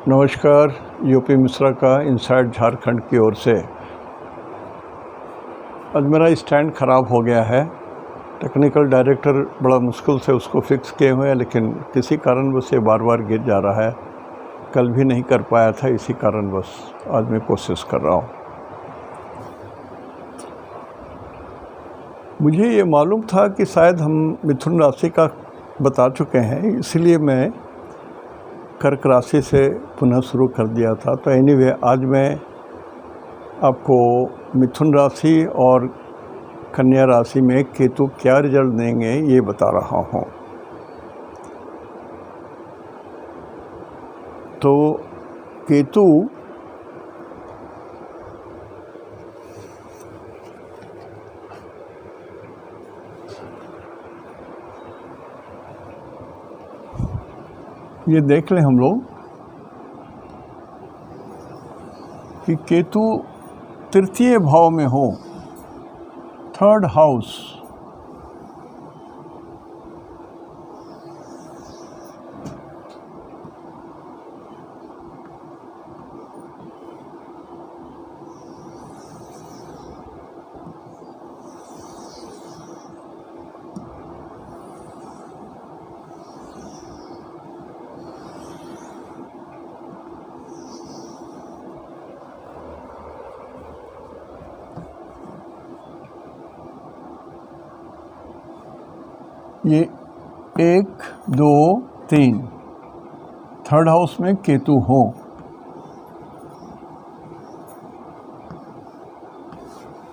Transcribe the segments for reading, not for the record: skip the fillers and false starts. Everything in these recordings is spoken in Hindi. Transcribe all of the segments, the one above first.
नमस्कार। यूपी मिश्रा का इनसाइड झारखंड की ओर से। आज मेरा स्टैंड ख़राब हो गया है। टेक्निकल डायरेक्टर बड़ा मुश्किल से उसको फिक्स किए हुए हैं, लेकिन किसी कारणवश ये बार बार गिर जा रहा है। कल भी नहीं कर पाया था, इसी कारणवश आज मैं कोशिश कर रहा हूँ। मुझे ये मालूम था कि शायद हम मिथुन राशि का बता चुके हैं, इसलिए मैं कर्क राशि से पुनः शुरू कर दिया था। तो एनीवे, आज मैं आपको मिथुन राशि और कन्या राशि में केतु क्या रिजल्ट देंगे ये बता रहा हूँ। तो केतु ये देख लें हम लोग कि केतु तृतीय भाव में हो, थर्ड हाउस। ये 1, 2, 3 थर्ड हाउस में केतु हो।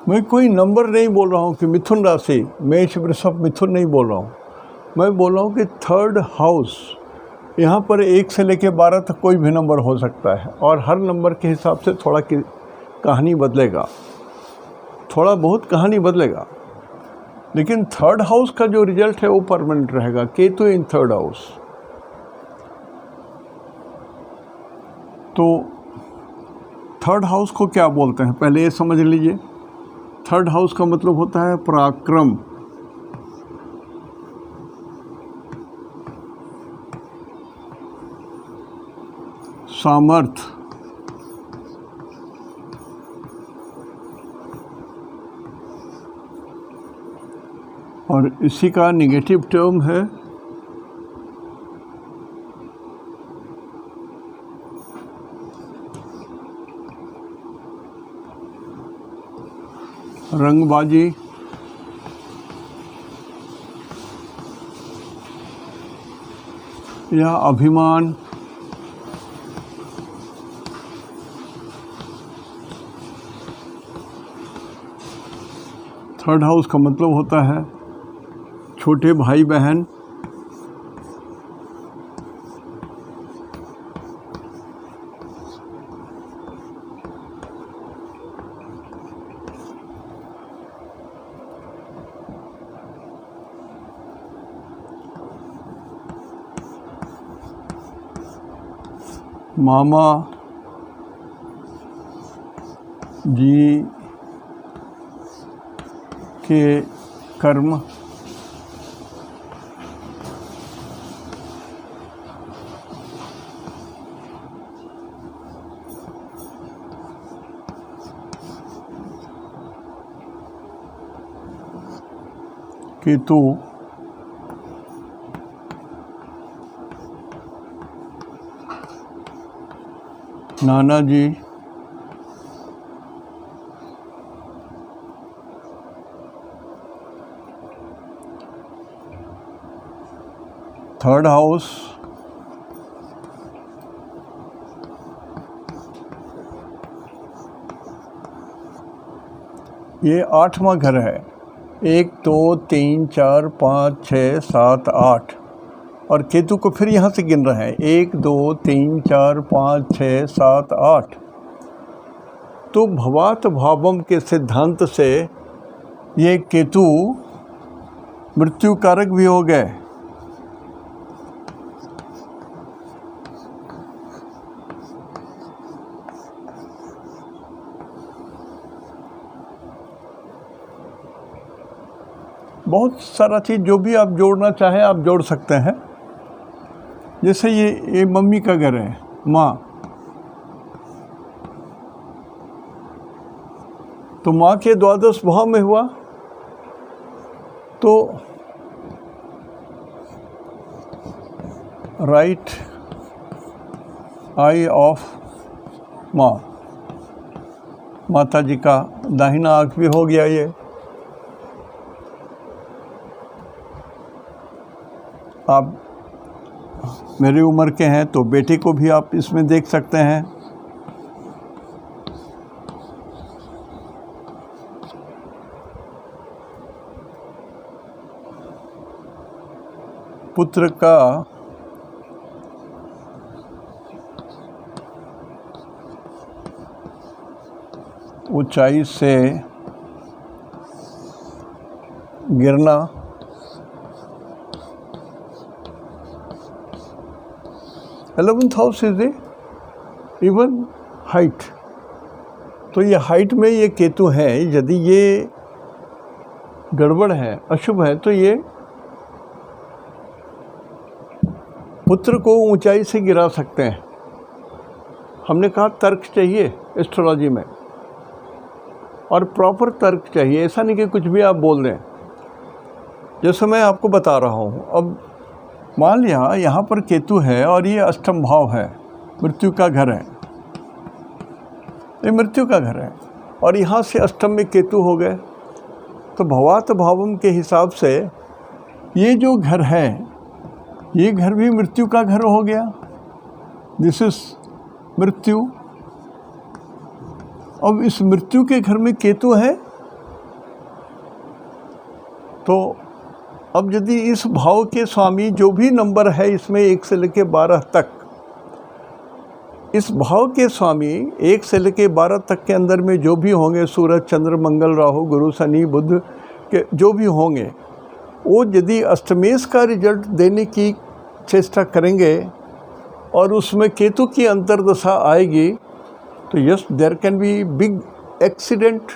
मैं कोई नंबर नहीं बोल रहा हूँ कि मिथुन राशि, मेष वृषभ मिथुन नहीं बोल रहा हूँ। मैं बोल रहा हूँ कि थर्ड हाउस, यहाँ पर 1 से लेकर 12 तक कोई भी नंबर हो सकता है, और हर नंबर के हिसाब से थोड़ा की कहानी बदलेगा, थोड़ा बहुत कहानी बदलेगा, लेकिन थर्ड हाउस का जो रिजल्ट है वो परमानेंट रहेगा। Ketu in third house. तो थर्ड हाउस को क्या बोलते हैं पहले ये समझ लीजिए। थर्ड हाउस का मतलब होता है पराक्रम, सामर्थ्य, और इसी का निगेटिव टर्म है रंगबाजी, या अभिमान, थर्ड हाउस का मतलब होता है छोटे भाई बहन, मामा जी के कर्म, केतु नाना जी थर्ड हाउस, ये 8वां घर है। 1, 2, 3, 4, 5, 6, 7, 8, और केतु को फिर यहाँ से गिन रहे हैं 1, 2, 3, 4, 5, 6, 7, 8। तो भवात भावम के सिद्धांत से ये केतु मृत्यु कारक भी हो गए। बहुत सारा चीज़ जो भी आप जोड़ना चाहें आप जोड़ सकते हैं। जैसे ये मम्मी का घर है, माँ, तो माँ के द्वादश भाव में हुआ, तो राइट आई ऑफ माँ, माता जी का दाहिना आँख भी हो गया ये। आप मेरी उम्र के हैं तो बेटे को भी आप इसमें देख सकते हैं। पुत्र का ऊंचाई से गिरना, 11th house is even height. तो ये हाइट में ये केतु है, यदि ये गड़बड़ है, अशुभ है, तो ये पुत्र को ऊंचाई से गिरा सकते हैं। हमने कहा तर्क चाहिए एस्ट्रोलॉजी में, और प्रॉपर तर्क चाहिए, ऐसा नहीं कि कुछ भी आप बोल दें। जैसे मैं आपको बता रहा हूँ, अब मान लिया यहाँ पर केतु है और ये अष्टम भाव है, मृत्यु का घर है, ये मृत्यु का घर है, और यहाँ से अष्टम में केतु हो गए, तो भवात भावम के हिसाब से ये जो घर है, ये घर भी मृत्यु का घर हो गया। दिस इज मृत्यु। अब इस मृत्यु के घर में केतु है, तो अब यदि इस भाव के स्वामी जो भी नंबर है इसमें 1 से लेकर 12 तक, इस भाव के स्वामी 1 से लेकर 12 तक के अंदर में जो भी होंगे, सूरज, चंद्र, मंगल, राहु, गुरु, शनि, बुध के जो भी होंगे, वो यदि अष्टमेश का रिजल्ट देने की चेष्टा करेंगे और उसमें केतु की अंतर्दशा आएगी, तो yes, there can be big accident,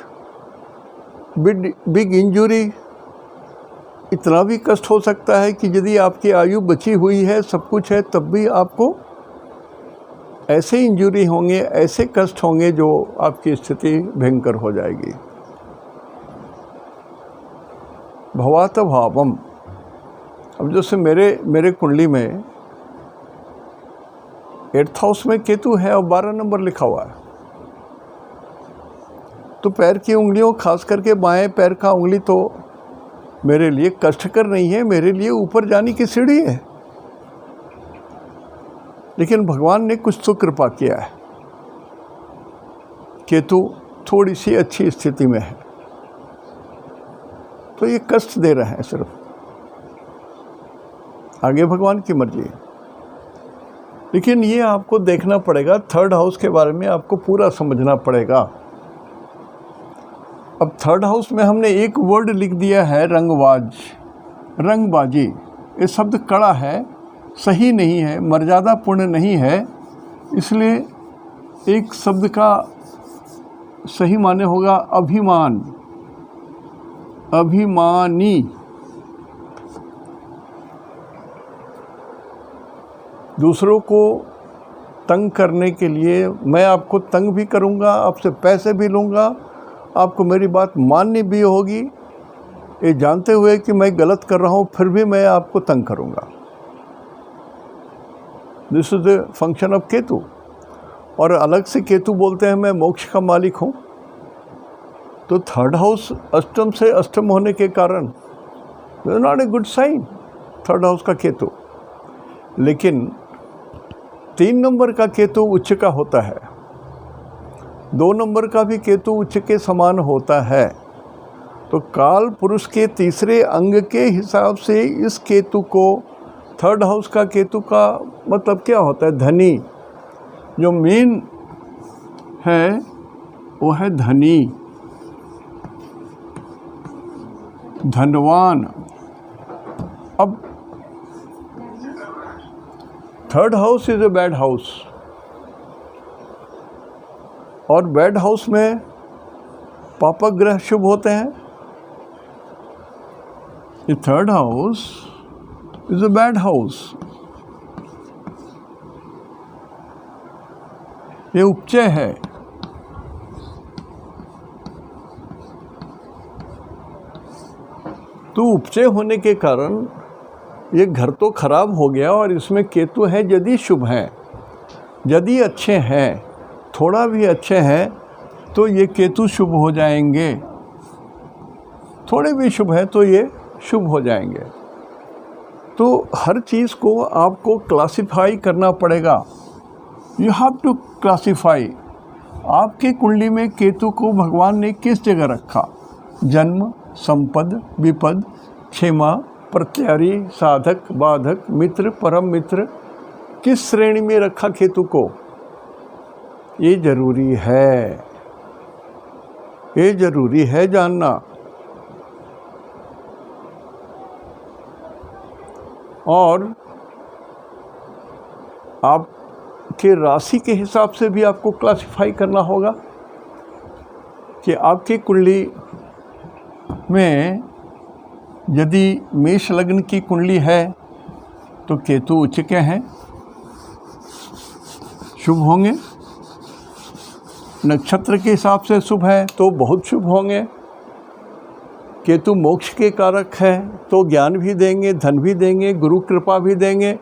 big injury. इतना भी कष्ट हो सकता है कि यदि आपकी आयु बची हुई है, सब कुछ है, तब भी आपको ऐसे इंजुरी होंगे, ऐसे कष्ट होंगे जो आपकी स्थिति भयंकर हो जाएगी। भवात भावम। अब जैसे मेरे कुंडली में 8th हाउस में केतु है और 12 नंबर लिखा हुआ है, तो पैर की उंगलियों, खास करके बाएं पैर का उंगली, तो मेरे लिए कष्टकर नहीं है, मेरे लिए ऊपर जाने की सीढ़ी है। लेकिन भगवान ने कुछ तो कृपा किया है, केतु थोड़ी सी अच्छी स्थिति में है, तो ये कष्ट दे रहे हैं सिर्फ, आगे भगवान की मर्जी है। लेकिन ये आपको देखना पड़ेगा, 3rd हाउस के बारे में आपको पूरा समझना पड़ेगा। अब 3rd हाउस में हमने एक वर्ड लिख दिया है, रंगबाज, रंगबाजी। ये शब्द कड़ा है, सही नहीं है, मर्यादापूर्ण नहीं है, इसलिए एक शब्द का सही माने होगा अभिमान, अभिमानी। दूसरों को तंग करने के लिए मैं आपको तंग भी करूंगा, आपसे पैसे भी लूँगा, आपको मेरी बात माननी भी होगी, ये जानते हुए कि मैं गलत कर रहा हूँ, फिर भी मैं आपको तंग करूँगा। This is the function of Ketu. और अलग से केतु बोलते हैं मैं मोक्ष का मालिक हूँ, तो 3rd हाउस अष्टम से अष्टम होने के कारण not a good sign 3rd house का केतु। लेकिन 3 नंबर का केतु उच्च का होता है, 2 नंबर का भी केतु उच्च के समान होता है, तो काल पुरुष के तीसरे अंग के हिसाब से इस केतु को, 3rd हाउस का केतु का मतलब क्या होता है? धनी। जो मेन है वो है धनी, धनवान। अब 3rd house is a bad house, और बैड हाउस में पापक ग्रह शुभ होते हैं। ये 3rd house is a bad house, ये उपचय है, तो उपचय होने के कारण ये घर तो खराब हो गया, और इसमें केतु है यदि शुभ हैं, यदि अच्छे हैं, थोड़ा भी अच्छे हैं तो ये केतु शुभ हो जाएंगे, थोड़े भी शुभ है तो ये शुभ हो जाएंगे। तो हर चीज़ को आपको क्लासिफाई करना पड़ेगा। You have to classify. आपके कुंडली में केतु को भगवान ने किस जगह रखा? जन्म, संपद, विपद, क्षेमा, प्रत्यारी, साधक, बाधक, मित्र, परम मित्र, किस श्रेणी में रखा केतु को? ये जरूरी है, ये जरूरी है जानना। और आपके राशि के हिसाब से भी आपको क्लासिफाई करना होगा कि आपकी कुंडली में यदि मेष लग्न की कुंडली है तो केतु उच्च के हैं, शुभ होंगे। नक्षत्र के हिसाब से शुभ है तो बहुत शुभ होंगे। केतु मोक्ष के कारक है तो ज्ञान भी देंगे, धन भी देंगे, गुरु कृपा भी देंगे।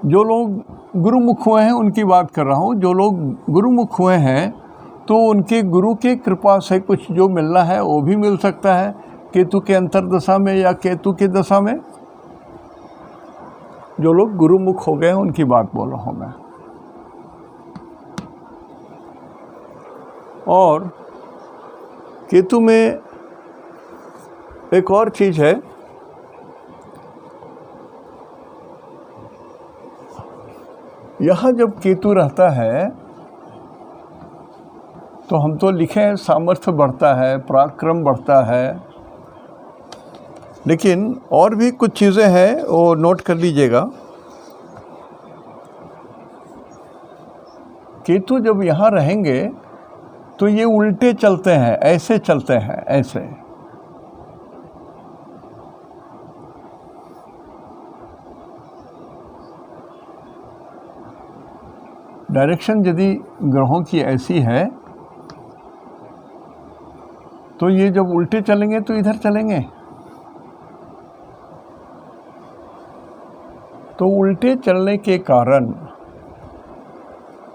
जो लोग गुरुमुख हुए हैं उनकी बात कर रहा हूँ। जो लोग गुरुमुख हुए हैं तो उनके गुरु के कृपा से कुछ जो मिलना है वो भी मिल सकता है केतु के अंतर्दशा में या केतु की दशा में। जो लोग गुरुमुख हो गए हैं उनकी बात बोल रहा हूँ मैं। और केतु में एक और चीज़ है, यहाँ जब केतु रहता है तो हम तो लिखें सामर्थ्य बढ़ता है, पराक्रम बढ़ता है, लेकिन और भी कुछ चीज़ें हैं वो नोट कर लीजिएगा। केतु जब यहाँ रहेंगे तो ये उल्टे चलते हैं, ऐसे चलते हैं, ऐसे। डायरेक्शन यदि ग्रहों की ऐसी है तो ये जब उल्टे चलेंगे तो इधर चलेंगे। तो उल्टे चलने के कारण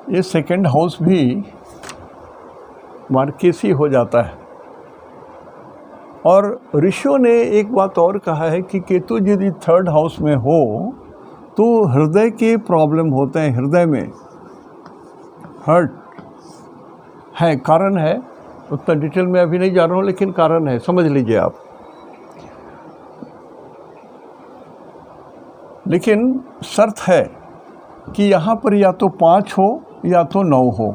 ये सेकंड हाउस भी मार्केसी हो जाता है। और ऋषियों ने एक बात और कहा है कि केतु यदि थर्ड हाउस में हो तो हृदय के प्रॉब्लम होते हैं, हृदय में हर्ट है, कारण है। उतना डिटेल में अभी नहीं जा रहा हूँ, लेकिन कारण है, समझ लीजिए आप। लेकिन शर्त है कि यहाँ पर या तो 5 हो या तो 9 हो।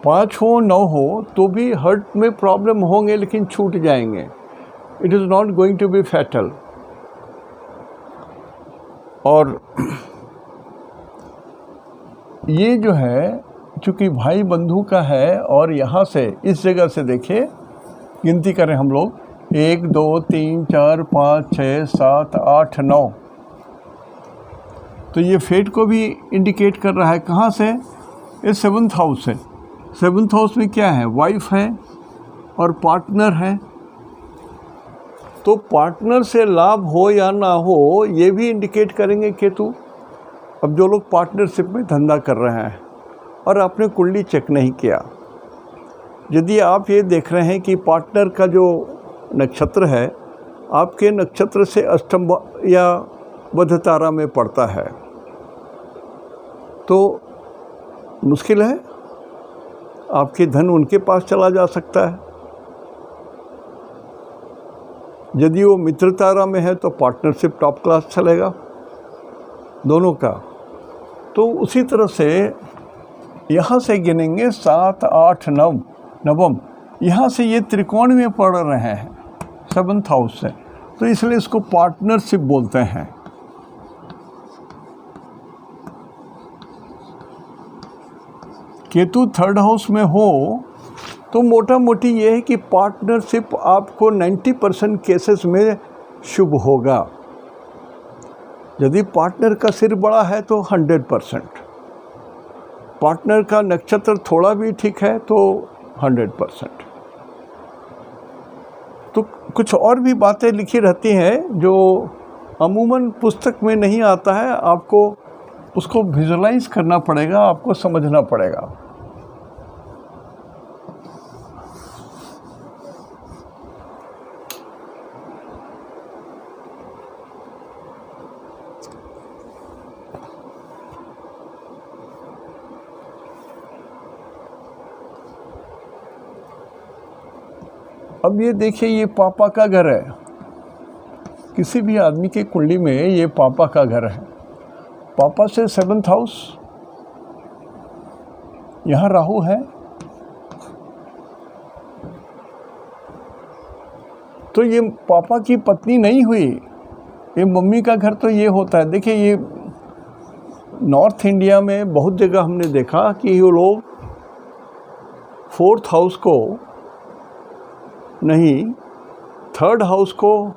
5 हो 9 हो तो भी हर्ट में प्रॉब्लम होंगे, लेकिन छूट जाएंगे। It is not going to be fatal. और ये जो है चूँकि भाई बंधु का है, और यहाँ से इस जगह से देखिए, गिनती करें हम लोग, 1 2 3 4 5 6 7 8 9, तो ये फेट को भी इंडिकेट कर रहा है। कहाँ से? ये 7th हाउस है। 7th हाउस में क्या है? वाइफ है और पार्टनर है। तो पार्टनर से लाभ हो या ना हो ये भी इंडिकेट करेंगे केतु। अब जो लोग पार्टनरशिप में धंधा कर रहे हैं और आपने कुंडली चेक नहीं किया, यदि आप ये देख रहे हैं कि पार्टनर का जो नक्षत्र है आपके नक्षत्र से अष्टम या बुध तारा में पड़ता है, तो मुश्किल है, आपके धन उनके पास चला जा सकता है। यदि वो मित्र तारा में है तो पार्टनरशिप टॉप क्लास चलेगा दोनों का। तो उसी तरह से यहाँ से गिनेंगे 7 8 9 नवम, यहाँ से ये त्रिकोण में पड़ रहे हैं 7th हाउस से, तो इसलिए इसको पार्टनरशिप बोलते हैं। केतु 3rd हाउस में हो तो मोटा मोटी ये है कि पार्टनरशिप आपको 90% केसेस में शुभ होगा। यदि पार्टनर का सिर बड़ा है तो 100%, पार्टनर का नक्षत्र थोड़ा भी ठीक है तो 100%। तो कुछ और भी बातें लिखी रहती हैं जो अमूमन पुस्तक में नहीं आता है, आपको उसको विजुलाइज करना पड़ेगा, आपको समझना पड़ेगा। अब ये देखिए, ये पापा का घर है। किसी भी आदमी की कुंडली में ये पापा का घर है। पापा से 7th हाउस, यहाँ राहु है। तो ये पापा की पत्नी नहीं हुई, ये मम्मी का घर तो ये होता है। देखिए, ये नॉर्थ इंडिया में बहुत जगह हमने देखा कि ये लोग 4th हाउस को नहीं, 3rd हाउस को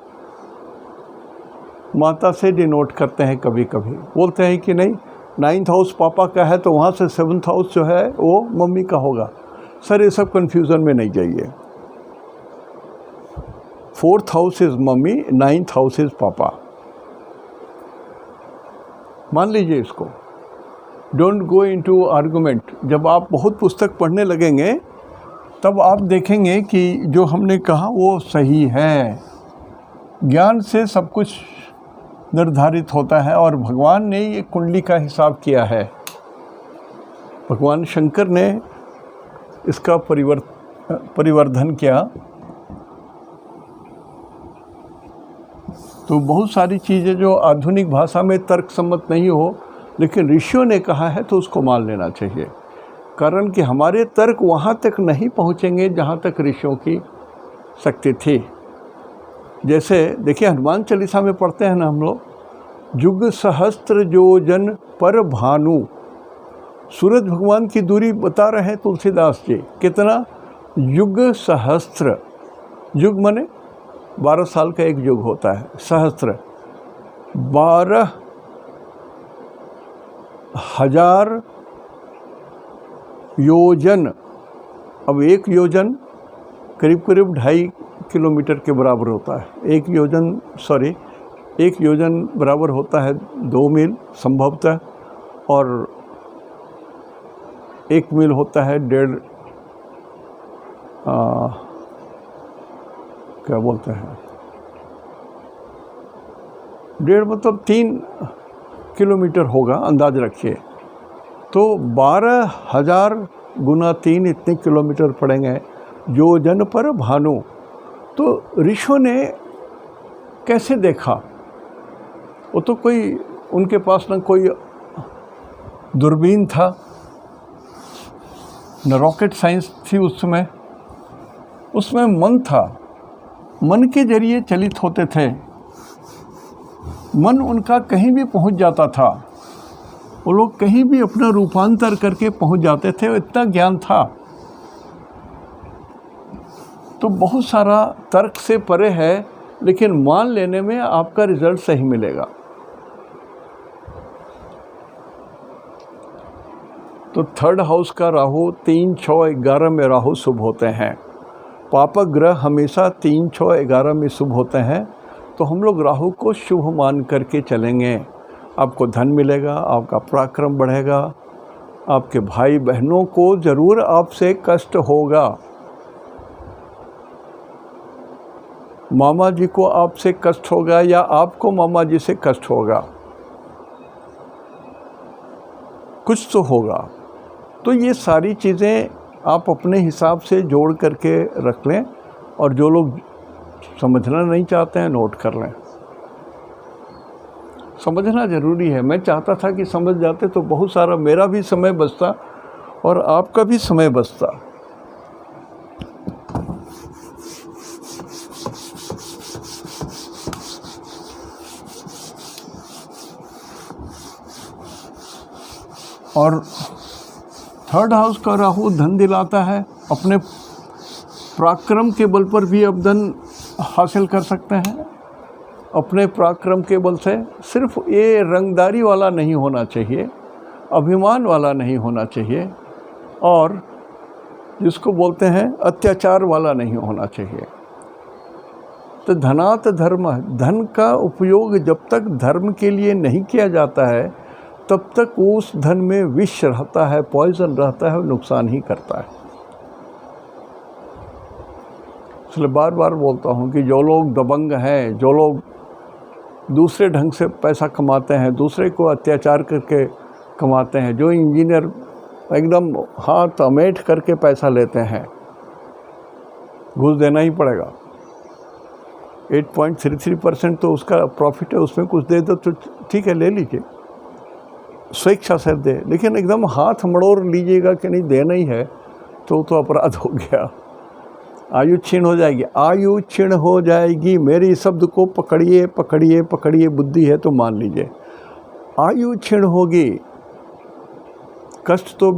माता से डिनोट करते हैं। कभी कभी बोलते हैं कि नहीं, 9th हाउस पापा का है तो वहाँ से 7th हाउस जो है वो मम्मी का होगा। सर, ये सब कन्फ्यूज़न में नहीं जाइए। 4th house is mummy, 9th house is पापा। मान लीजिए इसको। Don't go into argument. जब आप बहुत पुस्तक पढ़ने लगेंगे तब आप देखेंगे कि जो हमने कहा वो सही है। ज्ञान से सब कुछ निर्धारित होता है और भगवान ने ये कुंडली का हिसाब किया है। भगवान शंकर ने इसका परिवर्धन किया। तो बहुत सारी चीज़ें जो आधुनिक भाषा में तर्क सम्मत नहीं हो, लेकिन ऋषियों ने कहा है तो उसको मान लेना चाहिए। कारण कि हमारे तर्क वहाँ तक नहीं पहुँचेंगे जहाँ तक ऋषियों की शक्ति थी। जैसे देखिए, हनुमान चालीसा में पढ़ते हैं ना हम लोग, युग सहस्त्र योजन पर भानु। सूरज भगवान की दूरी बता रहे हैं तुलसीदास जी। कितना? युग सहस्त्र। युग माने 12 साल का एक युग होता है। सहस्त्र 12,000 योजन। अब एक योजन करीब करीब 2.5 किलोमीटर के बराबर होता है। एक योजन बराबर होता है 2 मील संभवतः, और 1 मील होता है 1.5, क्या बोलते हैं, 1.5 मतलब 3 किलोमीटर होगा, अंदाज रखिए। तो 12,000 गुना 3 इतने किलोमीटर पड़ेंगे योजन पर भानु। तो ऋषियों ने कैसे देखा? वो तो कोई, उनके पास न कोई दूरबीन था, न रॉकेट साइंस थी उस समय। उसमें मन था, मन के जरिए चलित होते थे। मन उनका कहीं भी पहुंच जाता था। वो लोग कहीं भी अपना रूपांतर करके पहुंच जाते थे, इतना ज्ञान था। तो बहुत सारा तर्क से परे है, लेकिन मान लेने में आपका रिजल्ट सही मिलेगा। तो 3rd हाउस का राहु 3, 6, 11 में राहु शुभ होते हैं। पापक ग्रह हमेशा 3, 6, 11 में शुभ होते हैं। तो हम लोग राहु को शुभ मान करके चलेंगे। आपको धन मिलेगा, आपका पराक्रम बढ़ेगा, आपके भाई बहनों को ज़रूर आपसे कष्ट होगा, मामा जी को आपसे कष्ट होगा या आपको मामा जी से कष्ट होगा, कुछ तो होगा। तो ये सारी चीज़ें आप अपने हिसाब से जोड़ करके रख लें, और जो लोग समझना नहीं चाहते हैं नोट कर लें। समझना ज़रूरी है। मैं चाहता था कि समझ जाते तो बहुत सारा मेरा भी समय बचता और आपका भी समय बचता। और 3rd हाउस का राहु धन दिलाता है। अपने पराक्रम के बल पर भी आप धन हासिल कर सकते हैं। अपने पराक्रम के बल से। सिर्फ ये रंगदारी वाला नहीं होना चाहिए, अभिमान वाला नहीं होना चाहिए, और जिसको बोलते हैं अत्याचार वाला नहीं होना चाहिए। तो धनात् धर्म, धन का उपयोग जब तक धर्म के लिए नहीं किया जाता है तब तक उस धन में विष रहता है, पॉइजन रहता है, नुकसान ही करता है। इसलिए बार बार बोलता हूँ कि जो लोग दबंग हैं, जो लोग दूसरे ढंग से पैसा कमाते हैं, दूसरे को अत्याचार करके कमाते हैं, जो इंजीनियर एकदम हाथ अमेठ करके पैसा लेते हैं, घूस देना ही पड़ेगा। 8.33% तो उसका प्रॉफिट है, उसमें कुछ दे दो तो ठीक है, ले लीजिए, स्वेच्छा से दे, लेकिन एकदम हाथ मड़ोड़ लीजिएगा कि नहीं देना ही है तो अपराध हो गया। आयु क्षीण हो जाएगी, आयु क्षीण हो जाएगी। मेरी शब्द को पकड़िए पकड़िए पकड़िए, बुद्धि है तो मान लीजिए। आयु क्षीण होगी, कष्ट तो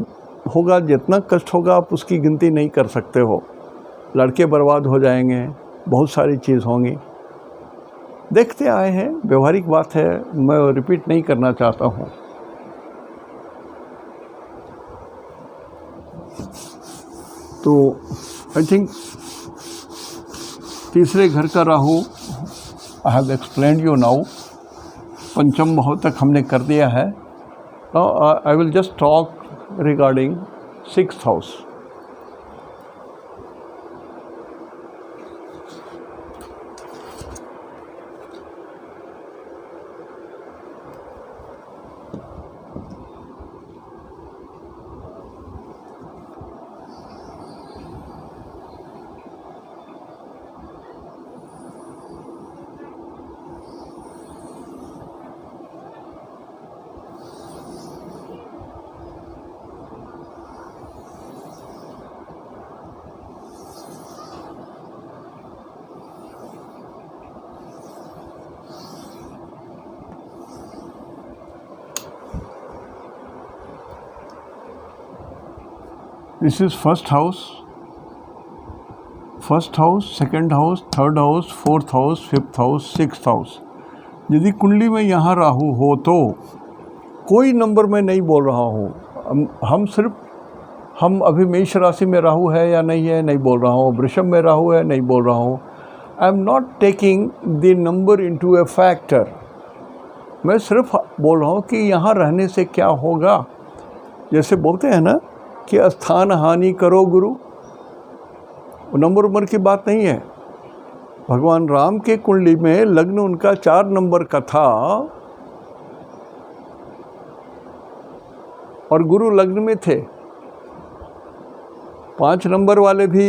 होगा, जितना कष्ट होगा आप उसकी गिनती नहीं कर सकते हो। लड़के बर्बाद हो जाएंगे, बहुत सारी चीज़ होंगी, देखते आए हैं, व्यवहारिक बात है, मैं रिपीट नहीं करना चाहता हूँ। तो आई थिंक तीसरे घर का Rahu I have explained you now, पंचम भाव तक हमने कर दिया है। I will just talk regarding 6th house. This is first house, second house, third house, fourth house, fifth house, sixth house। यदि कुंडली में यहाँ राहु हो तो कोई नंबर में नहीं बोल रहा हूँ, हम अभी मेष राशि में राहु है या नहीं है नहीं बोल रहा हूँ, वृषभ में राहु है नहीं बोल रहा हूँ। I am not taking the number into A factor. मैं सिर्फ बोल रहा हूँ कि यहाँ रहने से क्या होगा। जैसे बोलते हैं ना कि स्थान हानि करो गुरु, नंबर की बात नहीं है। भगवान राम के कुंडली में लग्न उनका 4 नंबर का था और गुरु लग्न में थे। 5 नंबर वाले भी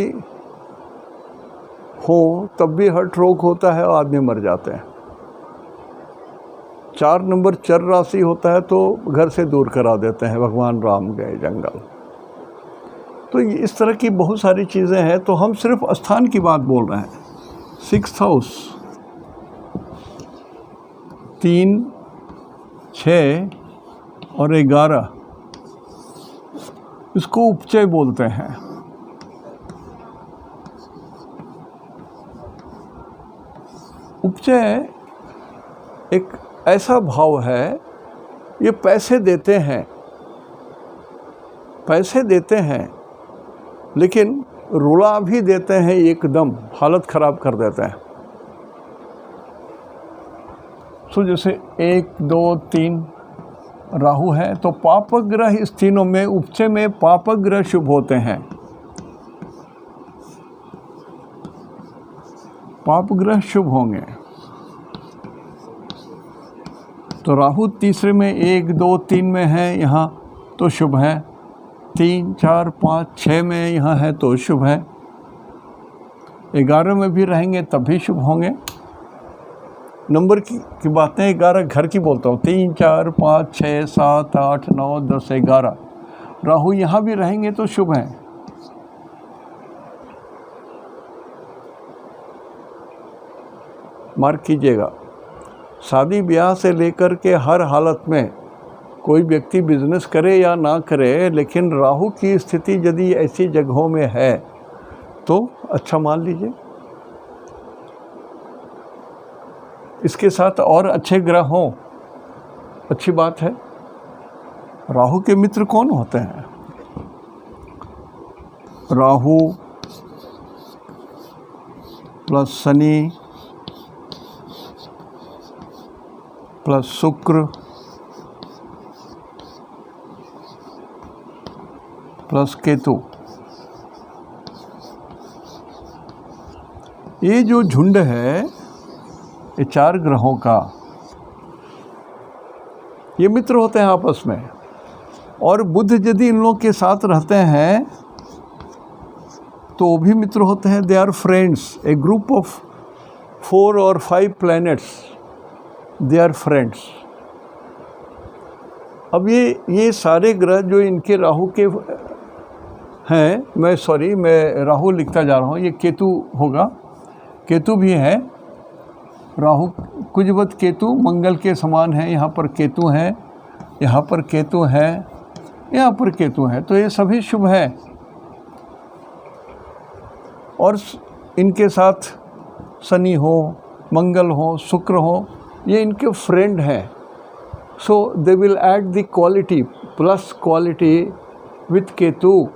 हो तब भी हार्ट रोग होता है और आदमी मर जाते हैं। 4 नंबर चर राशि होता है तो घर से दूर करा देते हैं, भगवान राम गए जंगल। तो इस तरह की बहुत सारी चीज़ें हैं, तो हम सिर्फ स्थान की बात बोल रहे हैं। 6th हाउस 3, 6 और 11, इसको उपचय बोलते हैं। उपचय एक ऐसा भाव है, ये पैसे देते हैं लेकिन रुला भी देते हैं, एकदम हालत ख़राब कर देते हैं। सो जैसे 1, 2, 3 राहु है तो पापग्रह इस तीनों में, उपचय में पापग्रह शुभ होते हैं। पापग्रह शुभ होंगे तो राहु तीसरे में 1, 2, 3 में है यहाँ तो शुभ है, 3, 4, 5, 6 में यहाँ है तो शुभ है, 11 में भी रहेंगे तब भी शुभ होंगे। नंबर की बातें 11 घर की बोलता हूँ, 3, 4, 5, 6, 7, 8, 9, 10, 11 राहु यहाँ भी रहेंगे तो शुभ हैं। मार्क कीजिएगा, शादी ब्याह से लेकर के हर हालत में कोई व्यक्ति बिजनेस करे या ना करे, लेकिन राहु की स्थिति यदि ऐसी जगहों में है तो अच्छा मान लीजिए। इसके साथ और अच्छे ग्रह हों, अच्छी बात है। राहु के मित्र कौन होते हैं? राहु प्लस शनि प्लस शुक्र प्लस केतु, ये जो झुंड है ये 4 ग्रहों का, ये मित्र होते हैं आपस में। और बुध यदि इन लोगों के साथ रहते हैं तो वो भी मित्र होते हैं। They are friends. A group of 4 और 5 प्लैनेट्स, दे आर फ्रेंड्स। अब ये सारे ग्रह जो इनके राहु के हैं, मैं राहु लिखता जा रहा हूँ, ये केतु होगा, केतु भी है। राहु कुजवत केतु मंगल के समान है। यहाँ पर केतु है, यहाँ पर केतु है, यहाँ पर केतु है, तो ये सभी शुभ है। और इनके साथ शनि हो, मंगल हो, शुक्र हो, ये इनके फ्रेंड हैं। So they will add the quality, plus quality with Ketu.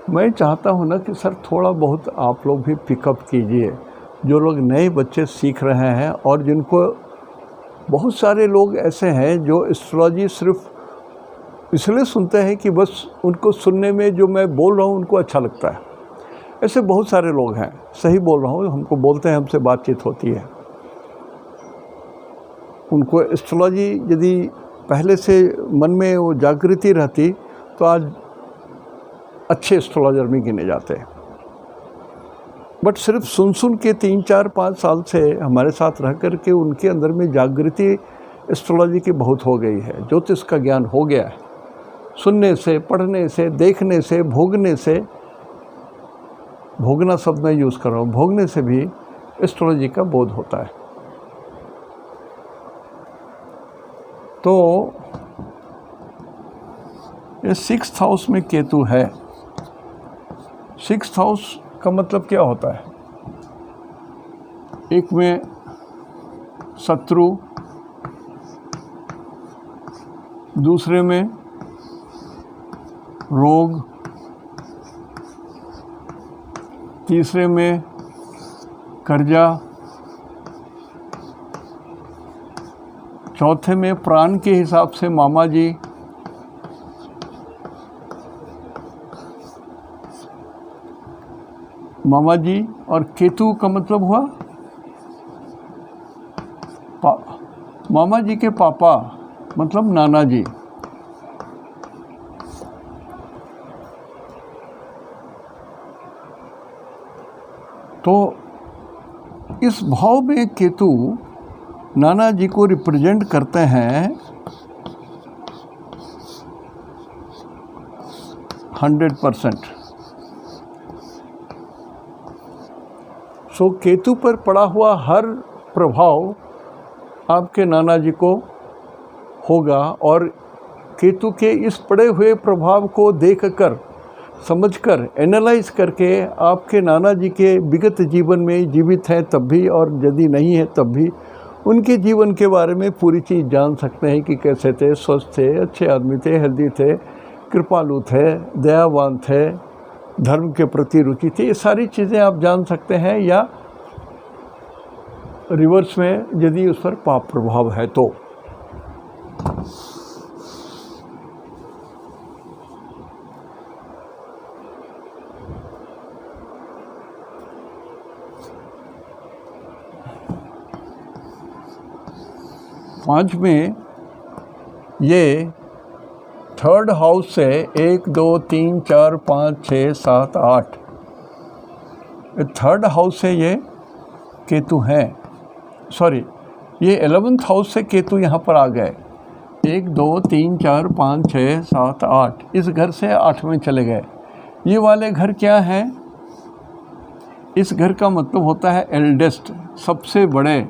मैं चाहता हूँ ना कि सर थोड़ा बहुत आप लोग भी पिकअप कीजिए, जो लोग नए बच्चे सीख रहे हैं और जिनको, बहुत सारे लोग ऐसे हैं जो एस्ट्रोलॉजी सिर्फ इसलिए सुनते हैं कि बस उनको सुनने में जो मैं बोल रहा हूँ उनको अच्छा लगता है। ऐसे बहुत सारे लोग हैं, सही बोल रहा हूँ, हमको बोलते हैं, हमसे बातचीत होती है। उनको एस्ट्रोलॉजी यदि पहले से मन में वो जागृति रहती तो आज अच्छे एस्ट्रोलॉजर में गिने जाते हैं। बट सिर्फ सुन के 3, 4, 5 साल से हमारे साथ रह कर के उनके अंदर में जागृति एस्ट्रोलॉजी की बहुत हो गई है। ज्योतिष का ज्ञान हो गया है। सुनने से, पढ़ने से, देखने से, भोगने से, भोगना शब्द मैं यूज़ कर रहा हूँ, भोगने से भी एस्ट्रोलॉजी का बोध होता है। तो ये 6th हाउस में केतु है। 6th हाउस का मतलब क्या होता है? एक में शत्रु, दूसरे में रोग, तीसरे में कर्जा, चौथे में प्राण के हिसाब से मामा जी, मामा जी, और केतु का मतलब हुआ मामा जी के पापा, मतलब नाना जी। तो इस भाव में केतु नाना जी को रिप्रेजेंट करते हैं 100%। सो केतु पर पड़ा हुआ हर प्रभाव आपके नाना जी को होगा। और केतु के इस पड़े हुए प्रभाव को देखकर, समझकर, एनालाइज करके आपके नाना जी के विगत जीवन में जीवित हैं तब भी और यदि नहीं है तब भी उनके जीवन के बारे में पूरी चीज़ जान सकते हैं कि कैसे थे, स्वस्थ थे, अच्छे आदमी थे, हेल्दी थे, कृपालु थे, दयावान थे, धर्म के प्रति रुचि थी। ये सारी चीज़ें आप जान सकते हैं। या रिवर्स में यदि उस पर पाप प्रभाव है तो। पाँच में ये 3rd हाउस से 1, 2, 3, 4, 5, 6, 7, 8, 3rd हाउस से ये केतु हैं। सॉरी, ये 11th हाउस से केतु यहाँ पर आ गए। 1, 2, 3, 4, 5, 6, 7, 8, इस घर से 8वें चले गए। ये वाले घर क्या हैं? इस घर का मतलब होता है एल्डेस्ट, सबसे बड़े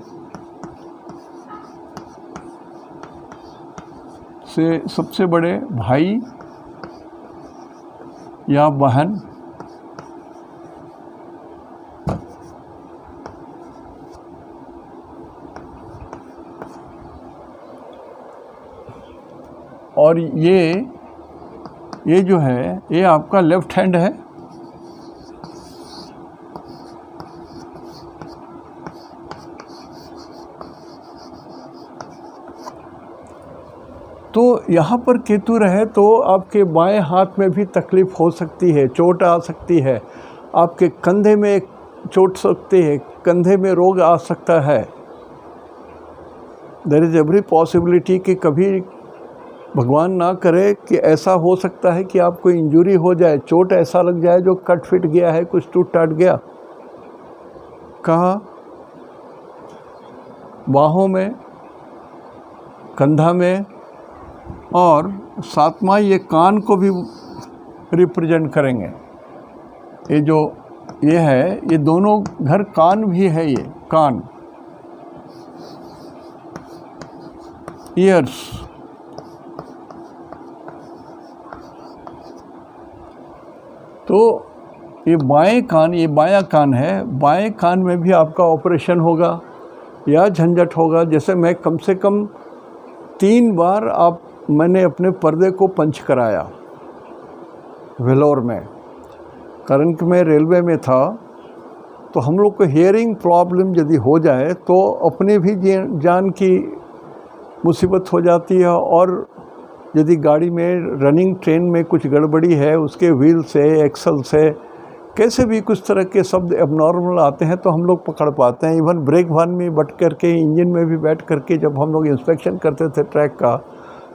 से सबसे बड़े भाई या बहन, और ये जो है ये आपका लेफ्ट हैंड है, तो यहाँ पर केतु रहे तो आपके बाएं हाथ में भी तकलीफ़ हो सकती है, चोट आ सकती है, आपके कंधे में चोट सकती है, कंधे में रोग आ सकता है। देयर इज़ एवरी पॉसिबिलिटी कि कभी भगवान ना करे कि ऐसा हो सकता है कि आपको इंजरी हो जाए, चोट ऐसा लग जाए जो कट फिट गया है, कुछ टूट टाट गया। कहाँ? बाहों में, कंधा में, और सातवां ये कान को भी रिप्रेजेंट करेंगे। ये जो ये है, ये दोनों घर कान भी है, ये कान, ईयर्स। तो ये बाएं कान, ये बायां कान है, बाएं कान में भी आपका ऑपरेशन होगा या झंझट होगा। जैसे मैं कम से कम 3 बार मैंने अपने पर्दे को पंच कराया वेलोर में, कारण कि मैं रेलवे में था। तो हम लोग को हियरिंग प्रॉब्लम यदि हो जाए तो अपने भी जान की मुसीबत हो जाती है, और यदि गाड़ी में रनिंग ट्रेन में कुछ गड़बड़ी है, उसके व्हील से, एक्सल से कैसे भी कुछ तरह के शब्द एबनॉर्मल आते हैं तो हम लोग पकड़ पाते हैं। इवन ब्रेक वान में बैठ करके, इंजन में भी बैठ करके जब हम लोग इंस्पेक्शन करते थे ट्रैक का,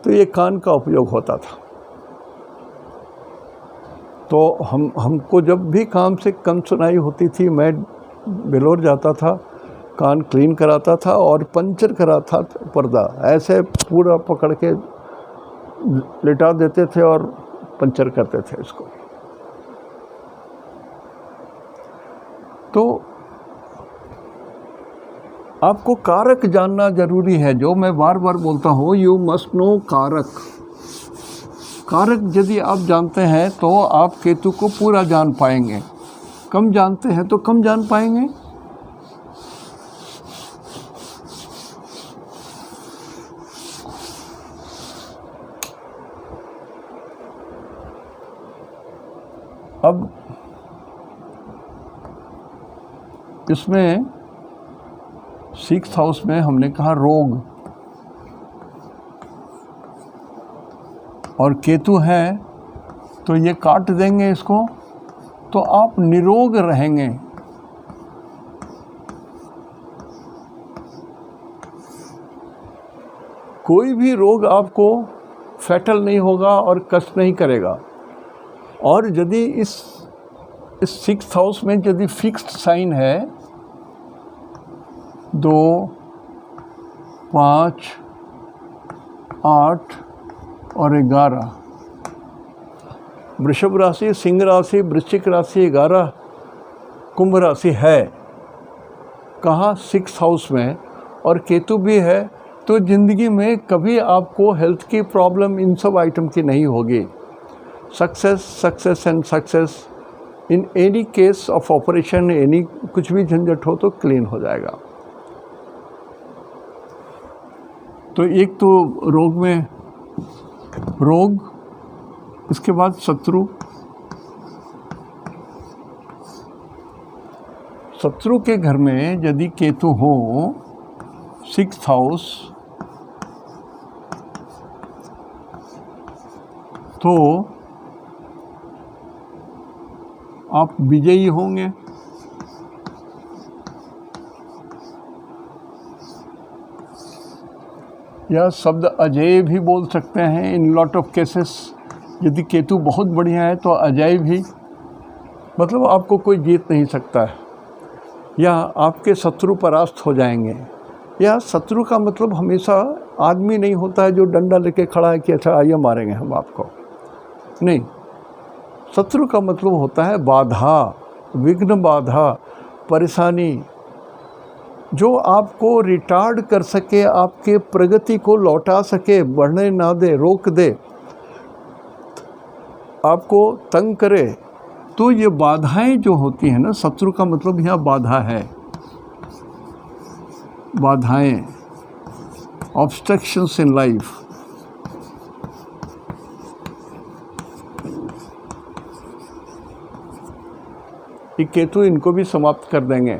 तो ये कान का उपयोग होता था। तो हमको जब भी काम से कम सुनाई होती थी, मैं बेलोर जाता था, कान क्लीन कराता था और पंचर कराता था पर्दा, ऐसे पूरा पकड़ के लिटा देते थे और पंचर करते थे इसको। तो आपको कारक जानना जरूरी है, जो मैं बार बार बोलता हूँ, यू मस्ट नो कारक। कारक यदि आप जानते हैं तो आप केतु को पूरा जान पाएंगे, कम जानते हैं तो कम जान पाएंगे। अब इसमें 6th हाउस में हमने कहा रोग, और केतु है तो ये काट देंगे इसको, तो आप निरोग रहेंगे। कोई भी रोग आपको फैटल नहीं होगा और कष्ट नहीं करेगा। और यदि इस 6th हाउस में यदि फिक्स्ड साइन है 2, 5, 8 और 11, वृषभ राशि, सिंह राशि, वृश्चिक राशि, 11 कुंभ राशि है, कहाँ? 6th हाउस में, और केतु भी है, तो ज़िंदगी में कभी आपको हेल्थ की प्रॉब्लम इन सब आइटम की नहीं होगी। Success and success in any case of operation, any कुछ भी झंझट हो तो क्लीन हो जाएगा। तो एक तो रोग में रोग, इसके बाद शत्रु के घर में यदि केतु हो 6th हाउस, तो आप विजयी होंगे। या शब्द अजय भी बोल सकते हैं इन लॉट ऑफ केसेस। यदि केतु बहुत बढ़िया है तो अजय भी, मतलब आपको कोई जीत नहीं सकता है, या आपके शत्रु परास्त हो जाएंगे। या शत्रु का मतलब हमेशा आदमी नहीं होता है जो डंडा लेके खड़ा है कि अच्छा आइए मारेंगे हम आपको, नहीं। शत्रु का मतलब होता है बाधा, विघ्न, बाधा, परेशानी, जो आपको रिटार्ड कर सके, आपके प्रगति को लौटा सके, बढ़ने ना दे, रोक दे, आपको तंग करे। तो ये बाधाएं जो होती हैं ना, शत्रु का मतलब यहाँ बाधा है, बाधाएं, ऑब्स्ट्रक्शंस इन लाइफ। ये केतु इनको भी समाप्त कर देंगे।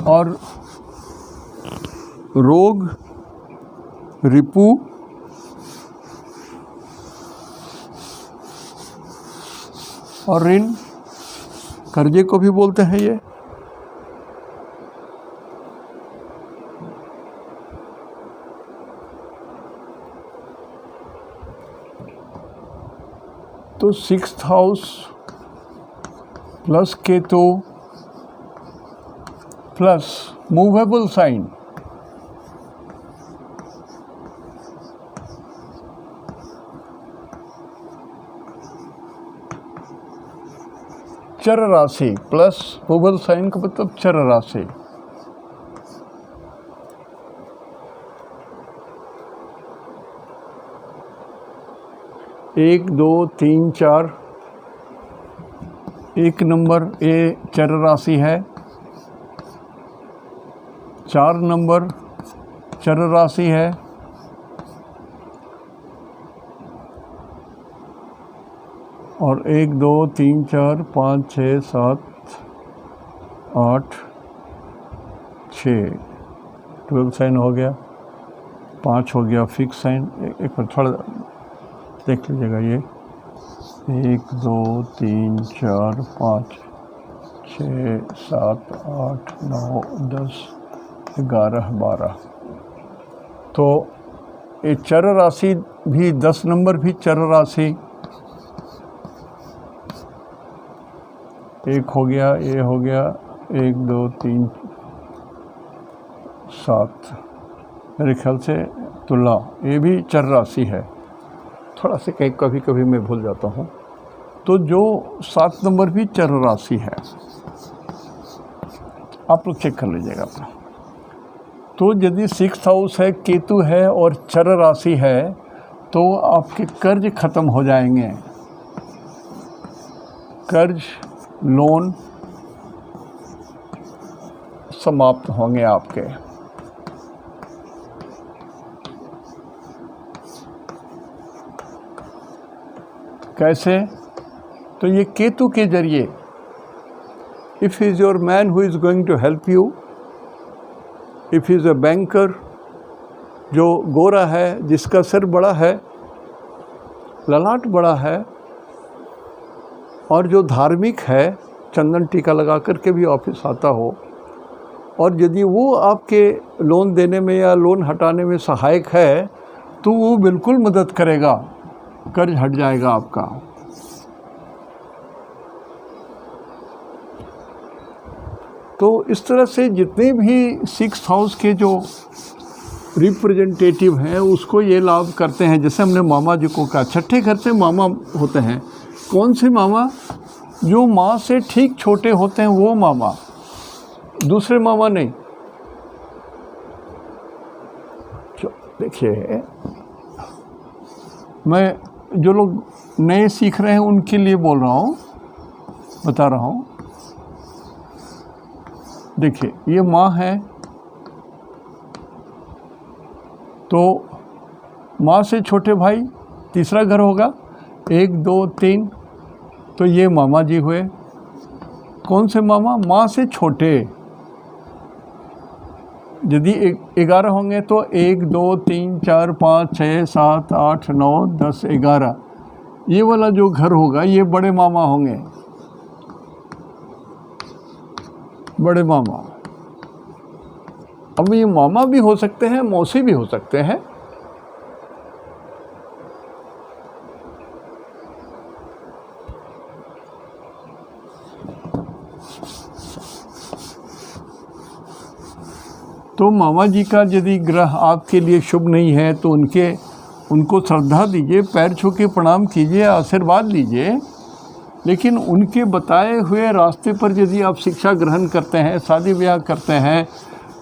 और रोग, रिपु, और ऋण, कर्जे को भी बोलते हैं ये। तो 6th house plus Ketu plus movable sign, चर राशि प्लस मूवेबल साइन का मतलब चर राशि। एक, दो, तीन, चार, एक नंबर ये चर राशि है, 4 नंबर चर राशि है, और 1, 2, 3, 4, 5, 6, 7, 8, 6, 12 साइन हो गया, 5 हो गया फिक्स साइन। एक बार थोड़ा देख लीजिएगा, ये 1, 2, 3, 4, 5, 6, 7, 8, 9, 10, 11, 12। तो ये चर राशि भी 10 नंबर भी चर राशि, एक हो गया, ये हो गया, 1, 2, 3, 7, मेरे ख्याल से तुला ये भी चर राशि है। थोड़ा से कहीं कभी कभी मैं भूल जाता हूँ। तो जो 7 नंबर भी चर राशि है, आप लोग चेक कर लीजिएगा अपना। तो यदि 6th हाउस है, केतु है और चर राशि है, तो आपके कर्ज खत्म हो जाएंगे। कर्ज, लोन समाप्त होंगे आपके। कैसे? तो ये केतु के जरिए, if is your man who is going to help you, if is a banker, जो गोरा है, जिसका सिर बड़ा है, ललाट बड़ा है, और जो धार्मिक है, चंदन टीका लगा करके भी ऑफिस आता हो, और यदि वो आपके लोन देने में या लोन हटाने में सहायक है, तो वो बिल्कुल मदद करेगा, कर्ज हट जाएगा आपका। तो इस तरह से जितने भी 6th हाउस के जो रिप्रेजेंटेटिव हैं उसको ये लाभ करते हैं। जैसे हमने मामा जी को कहा, छठे घर से मामा होते हैं। कौन से मामा? जो माँ से ठीक छोटे होते हैं वो मामा, दूसरे मामा नहीं। देखिए, मैं जो लोग नए सीख रहे हैं उनके लिए बोल रहा हूँ, बता रहा हूँ। देखिए, ये माँ है, तो माँ से छोटे भाई तीसरा घर होगा, 1, 2, 3, तो ये मामा जी हुए। कौन से मामा? माँ से छोटे। यदि 11 होंगे तो 1, 2, 3, 4, 5, 6, 7, 8, 9, 10, 11, ये वाला जो घर होगा ये बड़े मामा होंगे, बड़े मामा। अब ये मामा भी हो सकते हैं, मौसी भी हो सकते हैं। तो मामा जी का यदि ग्रह आपके लिए शुभ नहीं है तो उनको श्रद्धा दीजिए, पैर छू के प्रणाम कीजिए, आशीर्वाद लीजिए। लेकिन उनके बताए हुए रास्ते पर यदि आप शिक्षा ग्रहण करते हैं, शादी ब्याह करते हैं,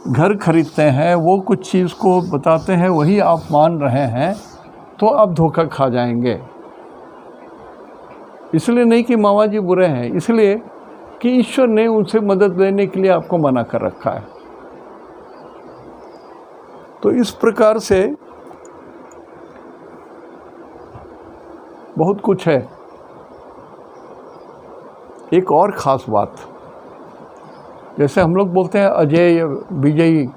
घर खरीदते हैं, वो कुछ चीज़ को बताते हैं वही आप मान रहे हैं, तो आप धोखा खा जाएंगे। इसलिए नहीं कि मामा जी बुरे हैं, इसलिए कि ईश्वर ने उनसे मदद लेने के लिए आपको मना कर रखा है। तो इस प्रकार से बहुत कुछ है। एक और ख़ास बात, जैसे हम लोग बोलते हैं अजय विजयी,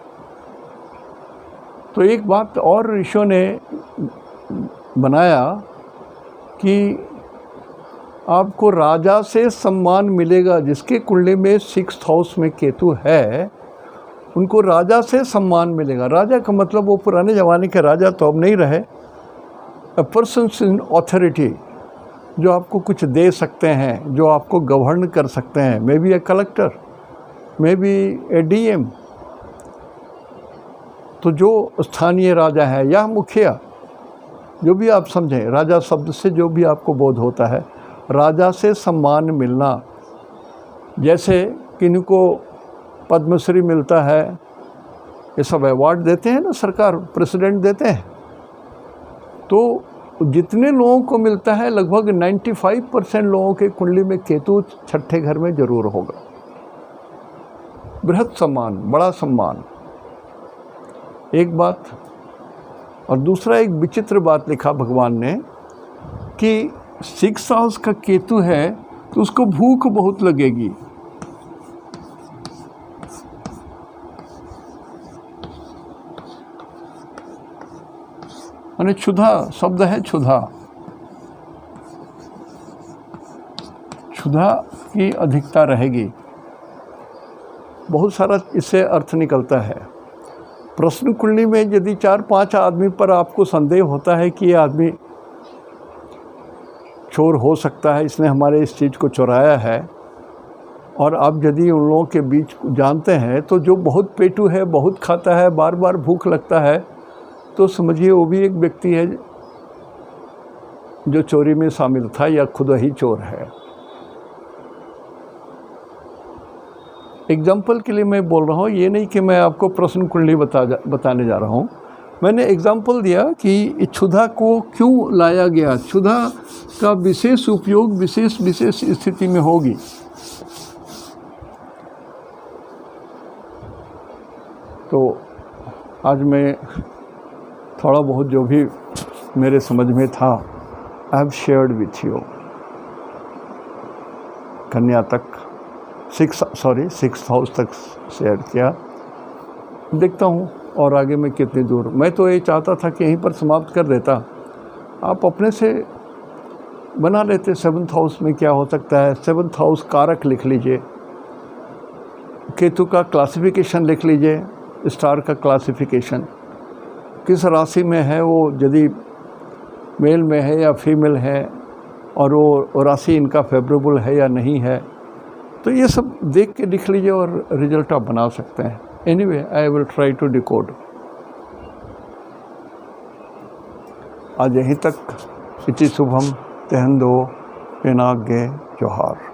तो एक बात और ऋषियों ने बनाया कि आपको राजा से सम्मान मिलेगा। जिसके कुंडली में 6th हाउस में केतु है, उनको राजा से सम्मान मिलेगा। राजा का मतलब वो पुराने ज़माने के राजा तो अब नहीं रहे, अ पर्सन इन ऑथोरिटी, जो आपको कुछ दे सकते हैं, जो आपको गवर्न कर सकते हैं। May be A collector, may be A DM। तो जो स्थानीय राजा है या मुखिया, जो भी आप समझें, राजा शब्द से जो भी आपको बोध होता है, राजा से सम्मान मिलना। जैसे किनको पद्मश्री मिलता है, ये सब अवार्ड देते हैं ना सरकार, प्रेसिडेंट देते हैं, तो जितने लोगों को मिलता है लगभग 95% लोगों के कुंडली में केतु 6ठे घर में जरूर होगा। बृहत सम्मान, बड़ा सम्मान, एक बात। और दूसरा एक विचित्र बात लिखा भगवान ने कि 6th हाउस का केतु है तो उसको भूख बहुत लगेगी। माने क्षुधा शब्द है, क्षुधा, क्षुधा की अधिकता रहेगी। बहुत सारा इससे अर्थ निकलता है। प्रश्न कुंडली में यदि 4-5 आदमी पर आपको संदेह होता है कि ये आदमी चोर हो सकता है, इसने हमारे इस चीज़ को चुराया है, और आप यदि उन लोगों के बीच जानते हैं, तो जो बहुत पेटू है, बहुत खाता है, बार बार भूख लगता है, तो समझिए वो भी एक व्यक्ति है जो चोरी में शामिल था या खुद ही चोर है। एग्जाम्पल के लिए मैं बोल रहा हूँ, ये नहीं कि मैं आपको प्रश्न कुंडली बताने जा रहा हूँ। मैंने एग्जाम्पल दिया कि क्षुधा को क्यों लाया गया, क्षुधा का विशेष उपयोग विशेष स्थिति में होगी। तो आज मैं थोड़ा बहुत जो भी मेरे समझ में था, I have shared with you. कन्या तक 6th हाउस तक शेयर किया। देखता हूँ और आगे मैं कितनी दूर। मैं तो ये चाहता था कि यहीं पर समाप्त कर देता, आप अपने से बना लेते 7th हाउस में क्या हो सकता है। 7th हाउस कारक लिख लीजिए, केतु का क्लासिफिकेशन लिख लीजिए, स्टार का क्लासिफिकेशन, किस राशि में है वो, यदि मेल में है या फीमेल है, और वो राशि इनका फेवरेबल है या नहीं है, तो ये सब देख के लिख लीजिए और रिजल्ट आप बना सकते हैं। Anyway, I will try to decode. आज यहीं तक। इति शुभम तेहंदो पिनाग्य जोहार।